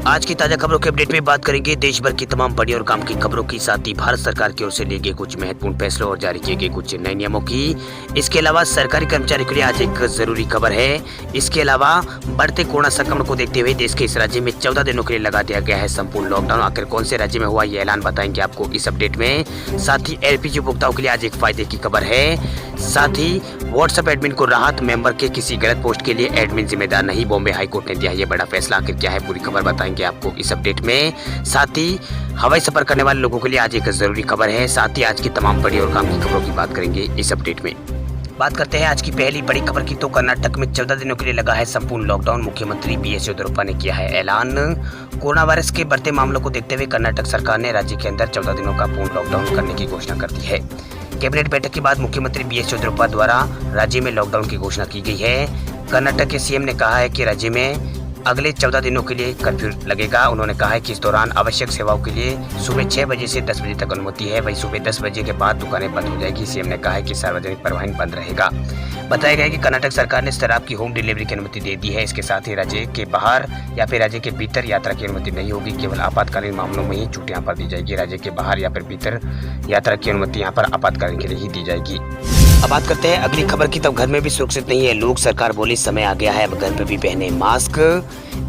आज की ताजा खबरों के अपडेट में बात करेंगे देश भर की तमाम बड़ी और काम की खबरों की, साथ ही भारत सरकार की ओर से लिए गए कुछ महत्वपूर्ण फैसलों और जारी किए गए कुछ नए नियमों की। इसके अलावा सरकारी कर्मचारियों के लिए आज एक जरूरी खबर है। इसके अलावा बढ़ते कोरोना संक्रमण को देखते हुए देश के इस राज्य में 14 दिनों के लिए लगा दिया गया है संपूर्ण लॉकडाउन। आखिर कौन से राज्य में हुआ ये ऐलान बताएंगे आपको इस अपडेट में। साथ ही एलपीजी उपभोक्ताओं के लिए आज एक फायदे की खबर है। साथ ही व्हाट्सएप एडमिन को राहत, मेंबर के किसी गलत पोस्ट के लिए एडमिन जिम्मेदार नहीं, बॉम्बे हाईकोर्ट ने दिया ये बड़ा फैसला। आखिर क्या है पूरी खबर बताएंगे आपको इस अपडेट में। साथ ही हवाई सफर करने वाले लोगों के लिए आज एक जरूरी खबर है। साथ ही आज की तमाम बड़ी और काम की खबरों की बात करेंगे इस अपडेट में। बात करते हैं आज की पहली बड़ी खबर की, तो कर्नाटक में 14 दिनों के लिए लगा है संपूर्ण लॉकडाउन। मुख्यमंत्री बीएस येदियुरप्पा ने किया है ऐलान। कोरोना वायरस के बढ़ते मामलों को देखते हुए कर्नाटक सरकार ने राज्य के अंदर 14 दिनों का पूर्ण लॉकडाउन करने की घोषणा कर दी है। कैबिनेट बैठक के बाद मुख्यमंत्री बीएस येदियुरप्पा द्वारा राज्य में लॉकडाउन की घोषणा की गई है। कर्नाटक के सीएम ने कहा है कि राज्य में अगले 14 दिनों के लिए कर्फ्यू लगेगा। उन्होंने कहा है कि इस दौरान आवश्यक सेवाओं के लिए सुबह 6 बजे से 10 बजे तक अनुमति है, वहीं सुबह 10 बजे के बाद दुकानें बंद हो जाएगी। सीएम ने कहा है कि सार्वजनिक परिवहन बंद रहेगा। बताया गया है कि कर्नाटक सरकार ने शराब की होम डिलीवरी की अनुमति दे दी है। इसके साथ ही राज्य के बाहर या फिर राज्य के भीतर यात्रा की अनुमति नहीं होगी, केवल आपातकालीन मामलों में ही छूट यहाँ पर दी जाएगी। राज्य के बाहर या फिर भीतर यात्रा की अनुमति यहाँ पर आपातकालीन के लिए ही दी जाएगी। अब बात करते हैं अगली खबर की, तब घर में भी सुरक्षित नहीं है लोग, सरकार बोली समय आ गया है अब घर में भी पहने मास्क।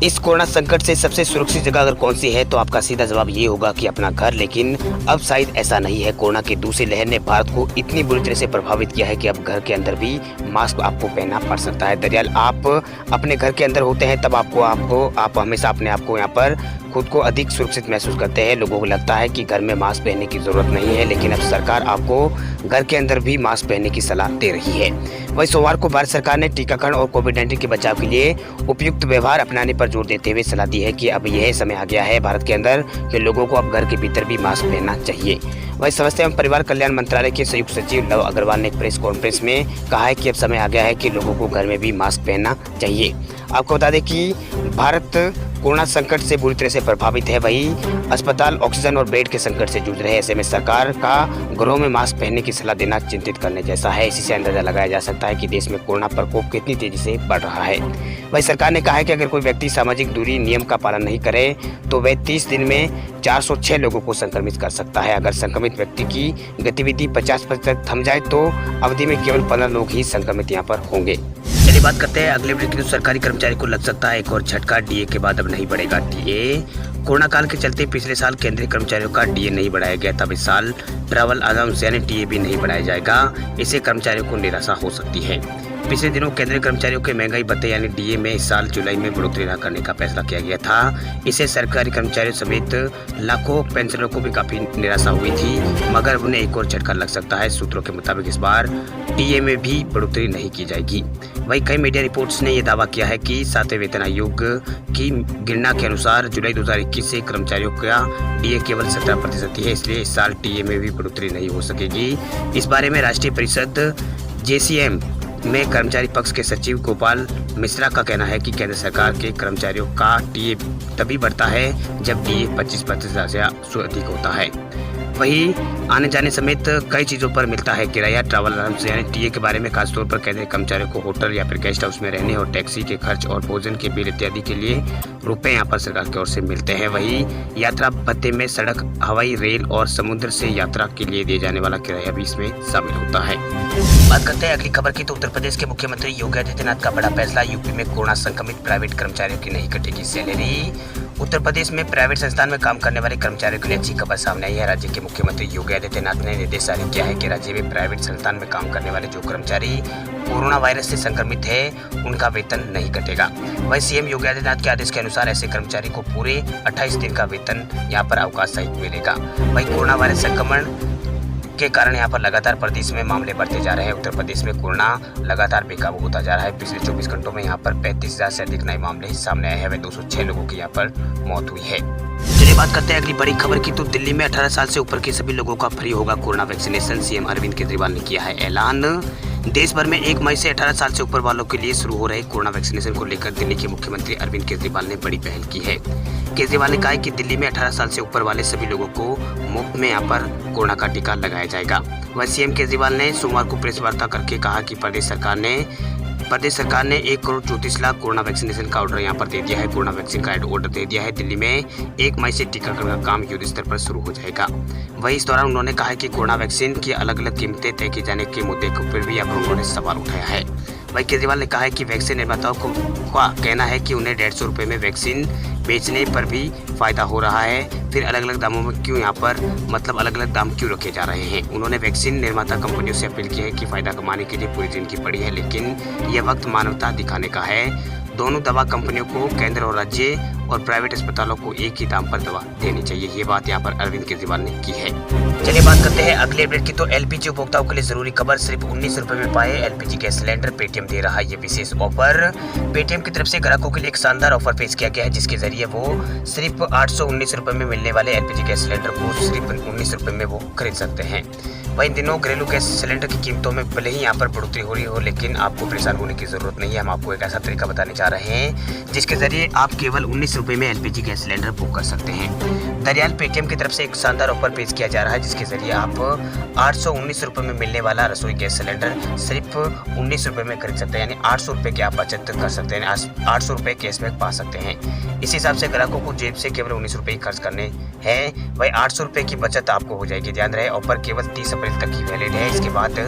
इस कोरोना संकट से सबसे सुरक्षित जगह अगर कौन सी है तो आपका सीधा जवाब ये होगा कि अपना घर, लेकिन अब शायद ऐसा नहीं है। कोरोना की दूसरी लहर ने भारत को इतनी बुरी तरह से प्रभावित किया है कि अब घर के अंदर भी मास्क आपको पहनना पड़ सकता है। दरअसल आप अपने घर के अंदर होते हैं तब आप हमेशा अपने आप को यहाँ पर खुद को अधिक सुरक्षित महसूस करते हैं। लोगों को लगता है कि घर में मास्क पहनने की जरूरत नहीं है, लेकिन अब सरकार आपको घर के अंदर भी मास्क पहनने की सलाह दे रही है। वहीं सोमवार को भारत सरकार ने टीकाकरण और कोविड-19 के बचाव के लिए उपयुक्त व्यवहार अपनाने पर जोर देते हुए सलाह दी है कि अब यह समय आ गया है भारत के अंदर कि लोगों को अब घर के भीतर भी मास्क पहनना चाहिए। वहीं स्वास्थ्य एवं परिवार कल्याण मंत्रालय के संयुक्त सचिव लव अग्रवाल ने एक प्रेस कॉन्फ्रेंस में कहा है कि अब समय आ गया है कि लोगों को घर में भी मास्क पहनना चाहिए। आपको बता दें कि भारत कोरोना संकट से बुरी तरह से प्रभावित है, वहीं अस्पताल ऑक्सीजन और बेड के संकट से जूझ रहे हैं। ऐसे में सरकार का घरों में मास्क पहनने की सलाह देना चिंतित करने जैसा है। इसी से अंदाजा लगाया जा सकता है कि देश में कोरोना प्रकोप कितनी तेजी से बढ़ रहा है। वहीं सरकार ने कहा है कि अगर कोई व्यक्ति सामाजिक दूरी नियम का पालन नहीं करे तो वह 30 दिन में 406 लोगों को संक्रमित कर सकता है। अगर संक्रमित व्यक्ति की गतिविधि 50% थम जाए तो अवधि में केवल 15 लोग ही संक्रमित यहाँ पर होंगे। चलिए बात करते हैं अगले वीडियो की, तो सरकारी कर्मचारी को लग सकता है एक और झटका। डीए के बाद अब नहीं बढ़ेगा डीए। कोरोना काल के चलते पिछले साल केंद्रीय कर्मचारियों का डीए नहीं बढ़ाया गया, तब इस साल ट्रैवल अलाउंस यानी डीए भी नहीं बढ़ाया जाएगा। इससे कर्मचारियों को निराशा हो सकती है। पिछले दिनों केंद्रीय कर्मचारियों के महंगाई भत्ते यानी डीए में इस साल जुलाई में बढ़ोतरी न करने का फैसला किया गया था। इससे सरकारी कर्मचारियों समेत लाखों पेंशनरों को भी काफी निराशा हुई थी, मगर उन्हें एक और झटका लग सकता है। सूत्रों के मुताबिक इस बार डीए में भी बढ़ोतरी नहीं की जाएगी। वहीं कई मीडिया रिपोर्ट्स ने यह दावा किया है कि 7वें वेतन आयोग की गणना के अनुसार जुलाई 2021 से कर्मचारियों का डीए केवल 17% ही है, इसलिए इस साल डीए में भी बढ़ोतरी नहीं हो सकेगी। इस बारे में राष्ट्रीय परिषद जेसीएम में कर्मचारी पक्ष के सचिव गोपाल मिश्रा का कहना है कि केंद्र सरकार के कर्मचारियों का डीए तभी बढ़ता है जब डीए 25% से अधिक होता है। वहीं आने जाने समेत कई चीज़ों पर मिलता है किराया। ट्रैवल अलाउंस यानी डीए के बारे में खासतौर पर केंद्रीय कर्मचारियों को होटल या फिर गेस्ट हाउस में रहने और टैक्सी के खर्च और भोजन के बिल इत्यादि के लिए रुपए यहाँ पर सरकार की ओर से मिलते हैं। वहीं यात्रा भत्ते में सड़क, हवाई, रेल और समुद्र से यात्रा के लिए दिए जाने वाला किराया भी इसमें शामिल होता है। बात करते हैं अगली खबर की, तो उत्तर प्रदेश के मुख्यमंत्री योगी आदित्यनाथ का बड़ा फैसला। यूपी में कोरोना संक्रमित प्राइवेट कर्मचारियों की नहीं कटेगी सैलरी। उत्तर प्रदेश में प्राइवेट संस्थान में काम करने वाले कर्मचारियों के लिए अच्छी खबर सामने आई है। राज्य के मुख्यमंत्री योगी आदित्यनाथ ने निर्देश जारी किया है कि राज्य में प्राइवेट संस्थान में काम करने वाले जो कर्मचारी कोरोना वायरस से संक्रमित है उनका वेतन नहीं कटेगा। वहीं सीएम योगी आदित्यनाथ के आदेश के अनुसार ऐसे कर्मचारी को पूरे 28 दिन का वेतन यहाँ पर अवकाश सहित मिलेगा। वहीं कोरोना वायरस संक्रमण के कारण यहाँ पर लगातार प्रदेश में मामले बढ़ते जा रहे हैं। उत्तर प्रदेश में कोरोना लगातार बेकाबू होता जा रहा है। पिछले 24 घंटों में यहाँ पर 35,000 से अधिक नए मामले सामने आए हैं। वह 206 लोगों की यहाँ पर मौत हुई है। चलिए बात करते हैं अगली बड़ी खबर की, तो दिल्ली में 18 साल से ऊपर के सभी लोगों का फ्री होगा corona vaccination. CM Arvind Kejriwal ने किया है ऐलान। देश भर में 1 मई से 18 साल से ऊपर वालों के लिए शुरू हो रहे कोरोना वैक्सीनेशन को लेकर दिल्ली के मुख्यमंत्री अरविंद केजरीवाल ने बड़ी पहल की है। केजरीवाल ने कहा है कि दिल्ली में 18 साल से ऊपर वाले सभी लोगों को मुफ्त में यहाँ पर कोरोना का टीका लगाया जाएगा। वहीं सीएम केजरीवाल ने सोमवार को प्रेस वार्ता करके कहा कि प्रदेश सरकार ने प्रदेश सरकार ने 1 करोड़ 34 लाख कोरोना वैक्सीनेशन का ऑर्डर यहाँ पर दे दिया है। कोरोना वैक्सीन का ऑर्डर दे दिया है। दिल्ली में 1 मई से टीकाकरण का काम युद्ध स्तर पर शुरू हो जाएगा। वहीं इस दौरान उन्होंने कहा है कि कोरोना वैक्सीन की अलग अलग कीमतें तय किए जाने के मुद्दे के ऊपर भी यहाँ पर उन्होंने सवाल उठाया है। वहीं केजरीवाल ने कहा है कि वैक्सीन निर्माताओं का कहना है कि उन्हें 150 रुपये में वैक्सीन बेचने पर भी फायदा हो रहा है, फिर अलग अलग दामों में क्यों यहाँ पर अलग अलग दाम क्यों रखे जा रहे हैं। उन्होंने वैक्सीन निर्माता कंपनियों से अपील की है कि फायदा कमाने के लिए पूरी जिंदगी पड़ी है, लेकिन यह वक्त मानवता दिखाने का है। दोनों दवा कंपनियों को केंद्र और राज्य और प्राइवेट अस्पतालों को एक ही दाम पर दवा देनी चाहिए। ये बात यहाँ पर अरविंद केजरीवाल ने की है। चलिए बात करते हैं अगले अपडेट की। तो एलपीजी उपभोक्ताओं के लिए जरूरी खबर, सिर्फ 19 रुपए में पाए एलपीजी गैस सिलेंडर। पेटीएम दे रहा है ये विशेष ऑफर। पेटीएम की तरफ से ग्राहकों के लिए एक शानदार ऑफर पेश किया गया है, जिसके जरिए वो सिर्फ 819 रुपए में मिलने वाले एलपीजी गैस सिलेंडर को सिर्फ 19 रुपए में वो खरीद सकते हैं। वहीं दिनों घरेलू गैस सिलेंडर की कीमतों में भले ही यहाँ पर बढ़ोतरी हो रही हो, लेकिन आपको परेशान होने की जरूरत नहीं है। हम आपको एक ऐसा तरीका बताने जा रहे हैं जिसके जरिए आप केवल 19 रुपए में एलपीजी गैस सिलेंडर बुक कर सकते हैं। दरअसल पेटीएम की तरफ से एक शानदार ऑफर पेश किया जा रहा है, जिसके जरिए आप 819 रुपए में मिलने वाला रसोई गैस सिलेंडर सिर्फ 19 रुपए में खरीद सकते हैं। यानी 800 रुपए की आप बचत कर सकते हैं, 800 रुपए कैशबैक पा सकते हैं। इस हिसाब से ग्राहकों को जेब से केवल 19 रुपए ही खर्च करने हैं। वही 800 रुपए की बचत आपको हो जाएगी। ध्यान रहे, ऑफर केवल 30 अप्रैल तक ही वैलिड है। इसके बाद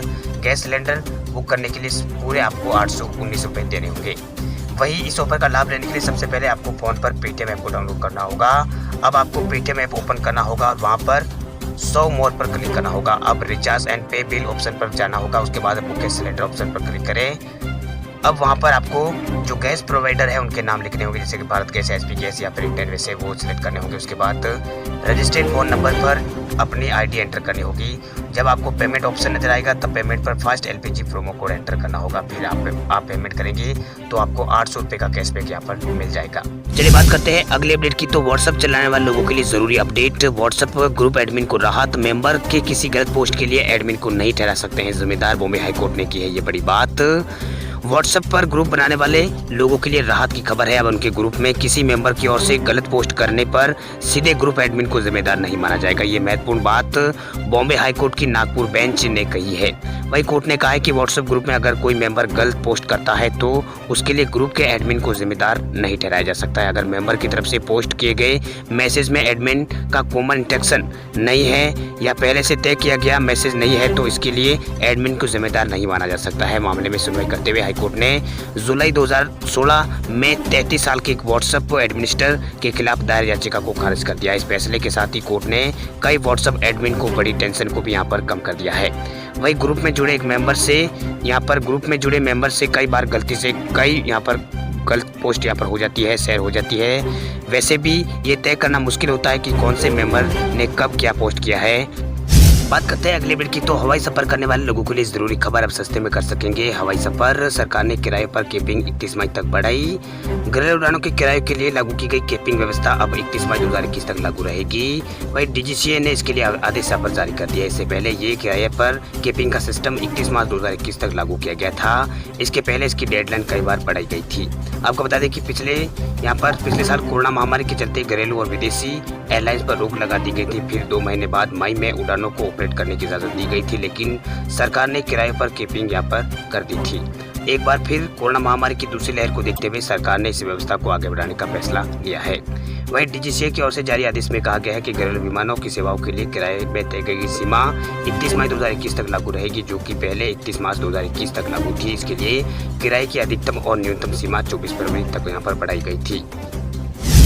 गैस सिलेंडर बुक करने के लिए पूरे आपको 819 रुपए देने होंगे। वही इस ऑफर का लाभ लेने के लिए सबसे पहले आपको फोन पर पेटीएम ऐप को डाउनलोड करना होगा। अब आपको पेटीएम ऐप ओपन करना होगा और वहाँ पर 100 मोर पर क्लिक करना होगा। अब रिचार्ज एंड पे बिल ऑप्शन पर जाना होगा। उसके बाद बुक गैस सिलेंडर ऑप्शन पर क्लिक करें। अब वहाँ पर आपको जो गैस प्रोवाइडर है उनके नाम लिखने होंगे, जैसे कि भारत गैस, एचपी गैस या फिर इंडियन, वैसे वो सिलेक्ट करने होंगे। उसके बाद रजिस्टर्ड फ़ोन नंबर पर अपनी आईडी एंटर करनी होगी। जब आपको पेमेंट ऑप्शन नजर आएगा तब पेमेंट पर first LPG promo code enter करना होगा। फिर आप पेमेंट करेंगे तो आपको 800 रुपये का कैशबैक यहाँ पर मिल जाएगा। चलिए बात करते हैं अगले अपडेट की। तो व्हाट्सएप चलाने वाले लोगों के लिए जरूरी अपडेट। व्हाट्सएप ग्रुप एडमिन को राहत, मेंबर के किसी गलत पोस्ट के लिए एडमिन को नहीं ठहरा सकते हैं जिम्मेदार। बॉम्बे हाईकोर्ट ने की है ये बड़ी बात। व्हाट्सएप पर ग्रुप बनाने वाले लोगों के लिए राहत की खबर है। अब उनके ग्रुप में किसी मेंबर की ओर से गलत पोस्ट करने पर सीधे ग्रुप एडमिन को जिम्मेदार नहीं माना जाएगा। ये महत्वपूर्ण बात बॉम्बे हाईकोर्ट की नागपुर बेंच ने कही है। वही कोर्ट ने कहा है कि व्हाट्सएप ग्रुप में अगर कोई मेंबर गलत पोस्ट करता है तो उसके लिए ग्रुप के एडमिन को जिम्मेदार नहीं ठहराया जा सकता है। अगर मेंबर की तरफ से पोस्ट किए गए मैसेज में एडमिन का कॉमन इंटेंशन नहीं है या पहले से तय किया गया मैसेज नहीं है तो इसके लिए एडमिन को जिम्मेदार नहीं माना जा सकता है। मामले में सुनवाई करते हुए हाईकोर्ट ने जुलाई 2016 में 33 साल के एक व्हाट्सएप एडमिनिस्ट्रेटर के खिलाफ दायर याचिका को खारिज कर दिया। इस फैसले के साथ ही कोर्ट ने कई व्हाट्सएप एडमिन को बड़ी टेंशन को भी यहाँ पर कम कर दिया है। वही ग्रुप में जुड़े एक मेंबर से कई बार गलती से यहाँ पर गलत पोस्ट यहाँ पर हो जाती है, शेयर हो जाती है। वैसे भी ये तय करना मुश्किल होता है कि कौन से मेंबर ने कब क्या पोस्ट किया है। बात करते हैं अगले अपडेट की। तो हवाई सफर करने वाले लोगों के लिए जरूरी खबर, अब सस्ते में कर सकेंगे हवाई सफर। सरकार ने किराए पर कैपिंग 31 मई तक बढ़ाई। घरेलू उड़ानों के किराए के लिए लागू की गई कैपिंग व्यवस्था अब 31 मई 2021 तक लागू रहेगी। वही डीजीसीए ने इसके लिए आदेश पर जारी कर दिया। इससे पहले ये किराए पर कैपिंग का सिस्टम 31 मार्च 2021 तक लागू किया गया था। इसके पहले इसकी डेडलाइन कई बार बढ़ाई गई थी। आपको बता दें कि पिछले साल कोरोना महामारी के चलते घरेलू और विदेशी एयरलाइंस पर रोक लगा दी गई थी। फिर 2 महीने बाद मई में उड़ानों को ऑपरेट करने की इजाजत दी गई थी, लेकिन सरकार ने किराए पर कैपिंग यहाँ पर कर दी थी। एक बार फिर कोरोना महामारी की दूसरी लहर को देखते हुए सरकार ने इस व्यवस्था को आगे बढ़ाने का फैसला लिया है। वहीं डीजीसीए की ओर से जारी आदेश में कहा गया है कि घरेलू विमानों की सेवाओं के लिए किराए में तय गई सीमा 31 मई 2021 तक लागू रहेगी, जो कि पहले 31 मार्च 2021 तक लागू थी। इसके लिए किराए की अधिकतम और न्यूनतम सीमा 24 फरवरी तक यहाँ पर बढ़ाई गई थी।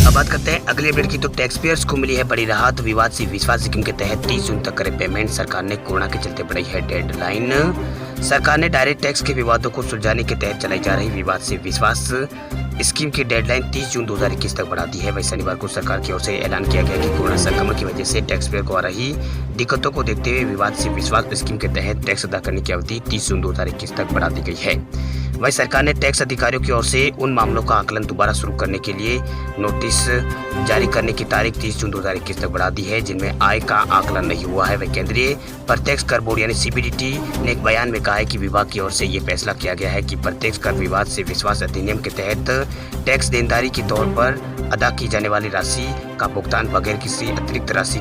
अब बात करते हैं अगले अपडेट की। तो टैक्स पेयर्स को मिली है बड़ी राहत। विवाद से विश्वास स्कीम के तहत 30 जून तक करें पेमेंट। सरकार ने कोरोना के चलते बढ़ाई है डेडलाइन। सरकार ने डायरेक्ट टैक्स के विवादों को सुलझाने के तहत चलाई जा रही विवाद से विश्वास स्कीम की डेडलाइन 30 जून 2021 तक बढ़ा दी है। वही शनिवार को सरकार की ओर से ऐलान किया गया कि कोरोना संक्रमण की वजह से टैक्स पेयर को आ रही दिक्कतों को देखते हुए विवाद से विश्वास स्कीम के तहत टैक्स अदा करने की अवधि 30 जून 2021 तक बढ़ा दी गई है। वही सरकार ने टैक्स अधिकारियों की ओर से उन मामलों का आकलन दोबारा शुरू करने के लिए नोटिस जारी करने की तारीख 30 जून 2021 तक बढ़ा दी है, जिनमें आय का आकलन नहीं हुआ है। वह केंद्रीय प्रत्यक्ष कर बोर्ड यानी सीबीडीटी ने एक बयान में कहा है कि विभाग की ओर से ये फैसला किया गया है कि प्रत्यक्ष कर विवाद से विश्वास अधिनियम के तहत टैक्स देनदारी के तौर पर अदा की जाने वाली राशि का भुगतान बगैर किसी अतिरिक्त राशि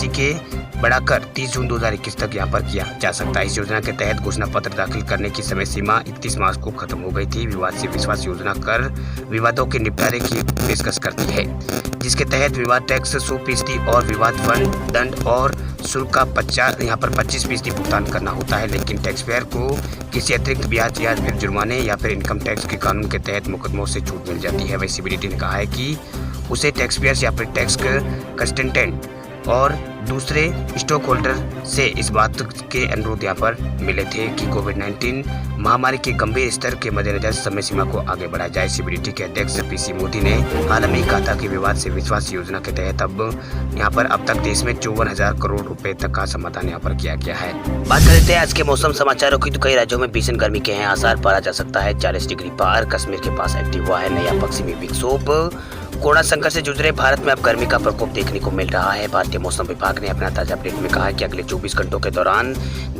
के बढ़ाकर 30 जून 2021 तक यहाँ पर किया जा सकता है। इस योजना के तहत घोषणा पत्र दाखिल करने की समय सीमा 31 मार्च को खत्म हो गई थी। विवाद से विश्वास योजना कर विवादों के निपटारे की पेशकश करती है, जिसके तहत विवाद टैक्स 100% और विवाद फंड, दंड और शुल्क का 25% भुगतान करना होता है। लेकिन टैक्स पेयर को किसी अतिरिक्त ब्याज या फिर जुर्माने या फिर इनकम टैक्स के कानून के तहत मुकदमों से छूट मिल जाती है। वही सीबीडीटी ने कहा है कि उसे टैक्स पेयर्स या फिर टैक्स कंसल्टेंट और दूसरे स्टॉक होल्डर से इस बात के अनुरोध यहाँ पर मिले थे कि कोविड-19 महामारी के गंभीर स्तर के मद्देनजर समय सीमा को आगे बढ़ाया जाए। सीबीडीटी के अध्यक्ष पीसी मोदी ने हाल में कहा था कि विवाद से विश्वास योजना के तहत अब तक देश में 54,000 करोड़ रुपए तक का समाधान यहाँ पर किया गया है। बात करते हैं आज के मौसम समाचारों की। तो कई राज्यों में भीषण गर्मी के हैं आसार पारा जा सकता है। 40 डिग्री पार कश्मीर के पास एक्टिव हुआ है नया पश्चिमी विक्षोभ। कोरोना संकट से जूझ रहे भारत में अब गर्मी का प्रकोप देखने को मिल रहा है। भारतीय मौसम विभाग ने अपना ताजा अपडेट में कहा है कि अगले 24 घंटों के दौरान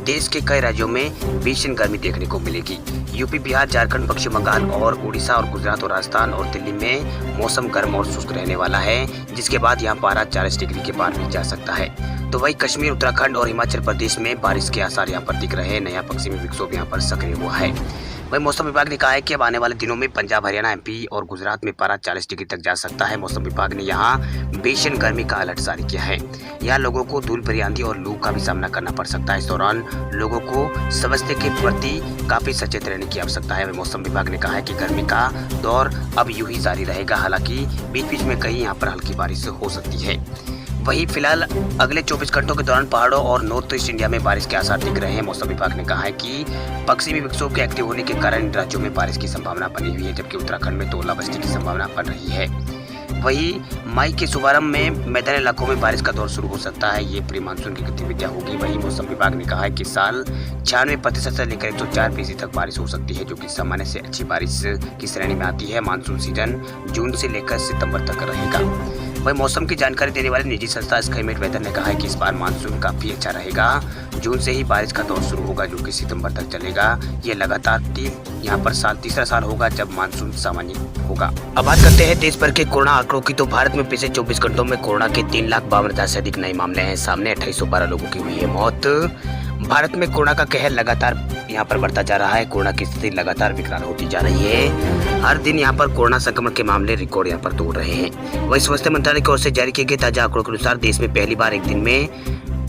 देश के कई राज्यों में भीषण गर्मी देखने को मिलेगी। यूपी, बिहार, झारखंड, पश्चिम बंगाल और उड़ीसा और गुजरात और राजस्थान और दिल्ली में मौसम गर्म और शुष्क रहने वाला है, जिसके बाद यहाँ पारा 40 डिग्री के पार भी जा सकता है। तो वही कश्मीर, उत्तराखंड और हिमाचल प्रदेश में बारिश के आसार यहाँ पर दिख रहे हैं। नया पश्चिमी विक्षोभ यहाँ पर सक्रिय हुआ है। वही मौसम विभाग ने कहा है कि अब आने वाले दिनों में पंजाब, हरियाणा, एमपी और गुजरात में पारा 40 डिग्री तक जा सकता है। मौसम विभाग ने यहाँ भीषण गर्मी का अलर्ट जारी किया है। यहाँ लोगों को धूल भरी आंधी और लू का भी सामना करना पड़ सकता है। इस दौरान लोगों को स्वास्थ्य के प्रति काफी सचेत रहने की आवश्यकता है। मौसम विभाग ने कहा है कि गर्मी का दौर अब यूं ही जारी रहेगा। हालांकि बीच बीच में कहीं यहाँ पर हल्की बारिश हो सकती है। वहीं फिलहाल अगले 24 घंटों के दौरान पहाड़ों और नॉर्थ ईस्ट इंडिया में बारिश के आसार दिख रहे हैं। मौसम विभाग ने कहा है कि पश्चिमी विक्षोभ के एक्टिव होने के कारण इन राज्यों में बारिश की संभावना बनी हुई है, जबकि उत्तराखंड में ओलावृष्टि की संभावना बन रही है। वहीं मई के शुभारंभ में मैदानी इलाकों में बारिश का दौर शुरू हो सकता है। ये प्री मानसून की गतिविधियां होगी। वहीं मौसम विभाग ने कहा है कि साल 96% से लेकर 104% तक बारिश हो सकती है, जो कि सामान्य से अच्छी बारिश की श्रेणी में आती है। मानसून सीजन जून से लेकर सितंबर तक रहेगा। वही मौसम की जानकारी देने वाली निजी संस्था स्काईमेट वेदर ने कहा है कि इस बार मानसून काफी अच्छा रहेगा। जून से ही बारिश का दौर शुरू होगा, जो कि सितंबर तक चलेगा। ये लगातार यहाँ पर तीसरा साल होगा जब मानसून सामान्य होगा। अब बात करते हैं देश भर के कोरोना आंकड़ों की। तो भारत में पिछले 24 घंटों में कोरोना के 3,52,000 से अधिक नए मामले हैं सामने। 2812 लोगों की हुई है मौत। भारत में कोरोना का कहर लगातार यहाँ पर बढ़ता जा रहा है। कोरोना की स्थिति लगातार विकराल होती जा रही है। हर दिन यहाँ पर कोरोना संक्रमण के मामले रिकॉर्ड यहाँ पर तोड़ रहे हैं। वही स्वास्थ्य मंत्रालय की ओर से जारी किए गए ताजा आंकड़ों के अनुसार देश में पहली बार एक दिन में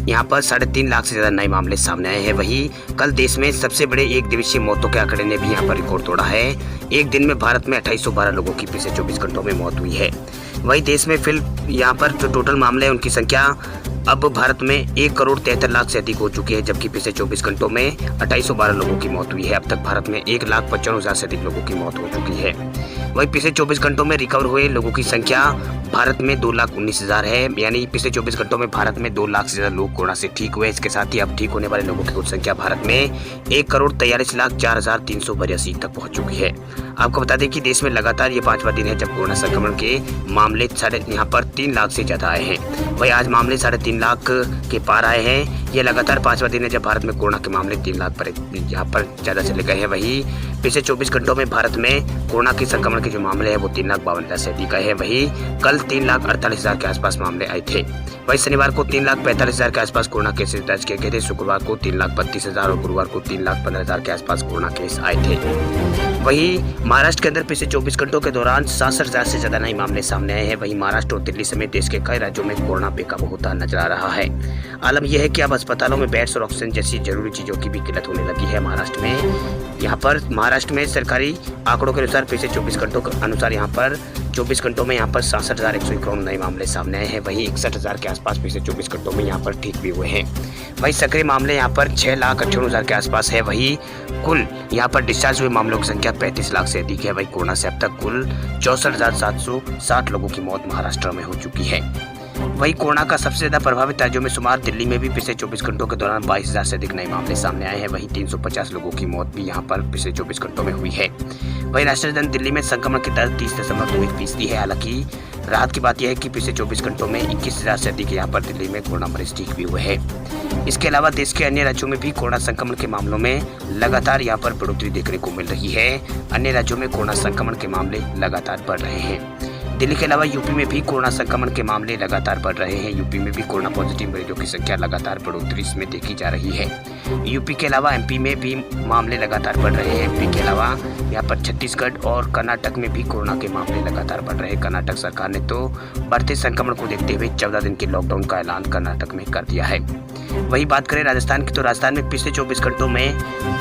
यहाँ पर 3.5 लाख से ज्यादा नए मामले सामने आए हैं। वहीं कल देश में सबसे बड़े एक दिवसीय मौतों के आंकड़े ने भी यहाँ पर रिकॉर्ड तोड़ा है। एक दिन में भारत में 2812 लोगों की पिछले 24 घंटों में मौत हुई है। वहीं देश में फिर यहाँ पर जो टोटल मामले हैं उनकी संख्या अब भारत में 1,73 लाख से अधिक हो चुकी है, जबकि पिछले 24 घंटों में 2812 लोगों की मौत हुई है। अब तक भारत में 1,55,000 से अधिक लोगों की मौत हो चुकी है। वहीं पिछले 24 घंटों में रिकवर हुए लोगों की संख्या भारत में 2,19,000 है। यानी पिछले 24 घंटों में भारत में 2 लाख से ज्यादा लोग कोरोना से ठीक हुए। इसके साथ ही अब ठीक होने वाले लोगों की कुल संख्या भारत में 1,43,04,482 तक पहुंच चुकी है। आपको बता दें कि देश में लगातार ये 5वां दिन है जब कोरोना संक्रमण के मामले यहाँ पर 3 लाख से ज्यादा आए हैं। वही आज मामले 3.5 लाख के पार आए हैं। यह लगातार 5वां दिन है जब भारत में कोरोना के मामले 3 लाख पर यहाँ पर ज्यादा चले गए हैं। वही पिछले 24 घंटों में भारत में कोरोना के संक्रमण के जो मामले हैं वो 3,52,000 से अधिक आए हैं। वही कल 3,48,000 के आसपास मामले आए थे। वही शनिवार को 3,45,000 के आसपास कोरोना केसेस दर्ज किए गए थे। शुक्रवार को 3,32,000 और गुरुवार को 3,15,000 के आसपास कोरोना केस आए थे। वही महाराष्ट्र के अंदर पिछले 24 घंटों के दौरान 67,000 से ज्यादा नए मामले सामने आए हैं। वही महाराष्ट्र और दिल्ली समेत देश के कई राज्यों में कोरोना बेकाबू होता नजर आ रहा है। आलम यह है कि अब अस्पतालों में बेड्स और ऑक्सीजन जैसी जरूरी चीजों की भी किल्लत होने लगी है महाराष्ट्र में। महाराष्ट्र में सरकारी आंकड़ों के अनुसार पिछले 24 घंटों के अनुसार 24 घंटों में 67,191 नए मामले सामने आए हैं। वहीं 61,000 के आसपास पिछले 24 घंटों में ठीक भी हुए हैं। वहीं सक्रिय मामले 6,98,000 के आसपास है। वहीं कुल डिस्चार्ज हुए मामलों की संख्या 35 लाख से अधिक है। वहीं कोरोना से अब तक कुल 64,760 लोगों की मौत महाराष्ट्र में हो चुकी है। वहीं कोरोना का सबसे ज्यादा प्रभावित राज्यों में शुमार दिल्ली में भी पिछले 24 घंटों के दौरान 22,000 से अधिक नए मामले सामने आए हैं। वहीं 350 लोगों की मौत भी यहाँ पर पिछले 24 घंटों में हुई है। वहीं राजधानी दिल्ली में संक्रमण की दर 30.21% है। हालांकि राहत की बात यह है कि पिछले 24 घंटों में 21,000 से अधिक यहाँ पर दिल्ली में कोरोना मरीज ठीक भी हुए हैं। इसके अलावा देश के अन्य राज्यों में भी कोरोना संक्रमण के मामलों में लगातार यहाँ पर बढ़ोतरी देखने को मिल रही है। अन्य राज्यों में कोरोना संक्रमण के मामले लगातार बढ़ रहे हैं। दिल्ली के अलावा यूपी में भी कोरोना संक्रमण के मामले लगातार बढ़ रहे हैं। यूपी में भी कोरोना पॉजिटिव मरीजों की संख्या लगातार बढ़ोतरी इसमें देखी जा रही है। यूपी के अलावा एमपी में भी मामले लगातार बढ़ रहे हैं। एमपी के अलावा यहाँ पर छत्तीसगढ़ और कर्नाटक में भी कोरोना के मामले लगातार बढ़ रहे हैं। कर्नाटक सरकार ने तो बढ़ते संक्रमण को देखते हुए 14 दिन के लॉकडाउन का ऐलान कर्नाटक में कर दिया है। वही बात करें राजस्थान की, तो राजस्थान में पिछले 24 घंटों में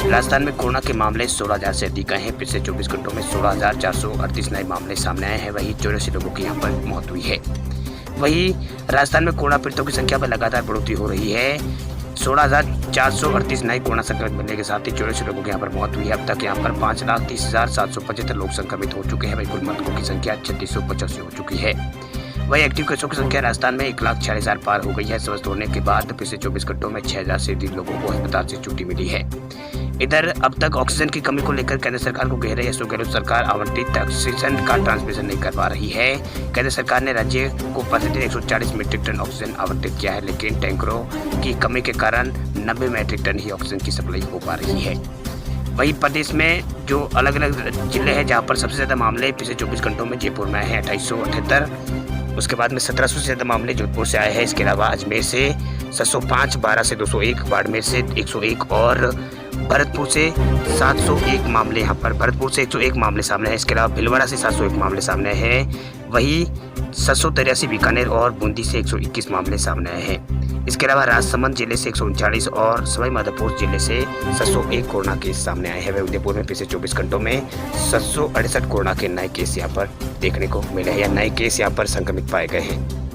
राजस्थान में कोरोना के मामले 16,000 से अधिक आए हैं। पिछले 24 घंटों में 16,438 नए मामले सामने आए हैं। वही 84 लोगों की यहाँ पर मौत हुई है। वही राजस्थान में कोरोना पीड़ितों की संख्या में लगातार बढ़ोतरी हो रही है। 16,438 नए कोरोना संक्रमित मिलने के साथ ही 84 लोगों की यहाँ पर मौत हुई है। अब तक यहाँ पर 5,30,775 लोग संक्रमित हो चुके हैं। वही कुल मृतकों की संख्या 3685 हो चुकी है। वही एक्टिव केसों की संख्या राजस्थान में 1,46,000 पार हो गई है। स्वस्थ होने के बाद पिछले 24 घंटों में 6,000 से अधिक लोगों को अस्पताल से छुट्टी मिली है। इधर अब तक ऑक्सीजन की कमी को लेकर केंद्र सरकार को घेरे अशोक गहलोत सरकार आवंटित ऑक्सीजन का ट्रांसमिशन नहीं करवा रही है। केंद्र सरकार ने राज्य को प्रतिदिन 140 मीट्रिक टन ऑक्सीजन आवंटित किया है, लेकिन टैंकरों की कमी के कारण 90 मीट्रिक टन ही ऑक्सीजन की सप्लाई हो पा रही है। वहीं प्रदेश में जो अलग अलग जिले हैं जहां पर सबसे ज़्यादा मामले पिछले 24 घंटों में जयपुर में आए हैं 2878, उसके बाद में 1700 से ज़्यादा मामले जोधपुर से आए हैं। इसके अलावा अजमेर से 705, 12 से 201, बाड़मेर से 101 और भरतपुर से 701 मामले यहाँ पर भरतपुर से 101 मामले सामने हैं। इसके अलावा भिलवाड़ा से 701 मामले सामने आए हैं। वहीं 783 बीकानेर और बूंदी से 121 मामले सामने आए हैं। इसके अलावा राजसमंद जिले से 139 और सवाई माधोपुर जिले से 701 कोरोना केस सामने आए हैं। वह उदयपुर में पिछले 24 घंटों में 768 कोरोना के नए केस यहाँ पर देखने को मिले हैं या नए केस यहाँ पर संक्रमित पाए गए हैं।